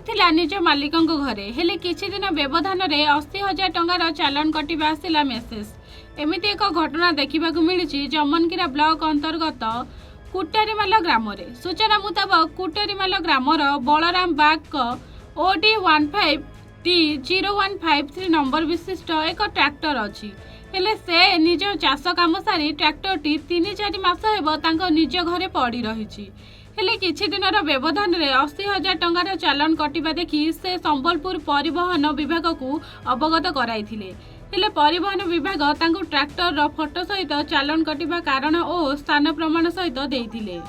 थिला निज मालिकंक घरे हेले किछि दिन व्यवधान रे 80,000 टंकार चालान कटिबा आसिला मेसेज। एमिति एक घटना देखिबाकू मिलिछि जमनकीरा ब्लॉक अंतर्गत कुटारीमाल ग्राम रे। सूचना मुताबक कुटारीमाल ग्रामर बलराम बाग OD 15T0153 नंबर विशिष्ट एक ट्रैक्टर अछि। हेले से निज चाष काम सारी ट्रैक्टर टी 3-4 मास हेबो तांको निज घरे पड़ी रहिछि। हेले किछि दिनर व्यवधान रे 80,000 टंकार चालान कटिबा देखि से संबलपुर परिवहन विभाग को अवगत कराइथिले। हेले परिवहन विभाग तांको ट्रैक्टर रो फोटो सहित चालान कटिबा कारण और स्थान प्रमाण सहित देइथिले।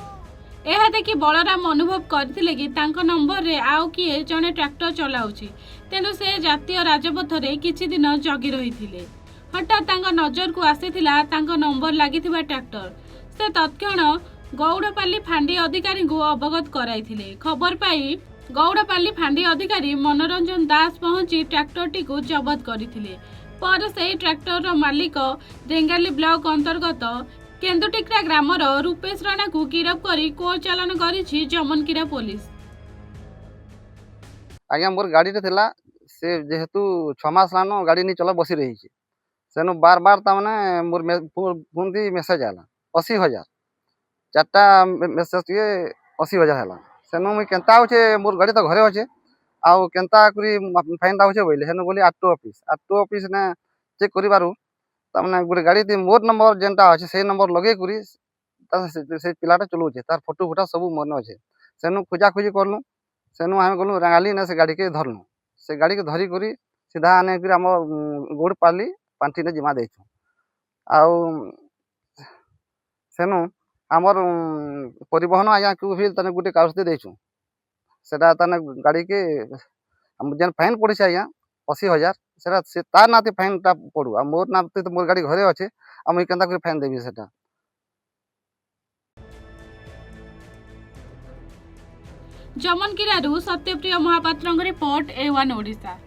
एहा देखि बलराम अनुभव करथिले कि तांको नंबर रे आउ किए जने ट्रैक्टर चलाउछि, तेनु से जातीय राजपथ रे किछि दिन जगी रहिथिले। हठात तांको नजर को आसीथिला तांको नंबर लागिथिबा ट्रैक्टर। से तत्क्षण गौड़पाली फांडी अधिकारी को अवगत कराइथिले। खबर पाई गौड़पाली फांडी अधिकारी मनोरंजन दास पहुंची ट्रैक्टर टी को जबत करथिले। पर से ट्रैक्टर रो मालिक रेंगाली ब्लॉक अंतर्गत केंदुटिक्रा ग्रामर रूपेश राणा को गिरफ्त करी कोर्ट चालान करिछि जमनकीरा पुलिस। आज्ञा मोर गाड़ी रे थिला से जेहेतु 6 मास लानो गाड़ी नि चला बसी रही सेनु बार बार तामने मोर बुंदी मेसेज आला 80,000 चारटा मेसेज टिए 80,000 हैला। सेनु मुई केनता होचे मोर गाड़ी तो घरे होचे आउ केनता करी फाइन होचे बोले सेनु बोली आरटीओ ऑफिस ने चेक करिबारु तामने गुरे गाड़ी दी मोर नंबर जेनटा अछि से नंबर लगे करी से पिलाटा चलौचे तार फोटो फोटा सब मन अछि। सेनु खोजा खोजी करलु सेनु हम गलु रंगाली ने से गाड़ी के धरलु। से गाड़ी के धरी करी सीधा आने करी हम गोड़पाली पांठी ने जिमा देछु। आउ सेनु हमर परिवहन आज्ञा को भी तने गुटे कागज दे देछु। सेटा तने गाड़ी के हम जेन फाइन पड़ी छै आज्ञा 80,000 सेटा से तार नाते फाइन ता पड़ू आ मोर नाते तो मोर गाड़ी घरे अछि आ मुई केनता कर फाइन देबी सेटा। Jamankira Satyapriya Mahapatra report A1 Odisha.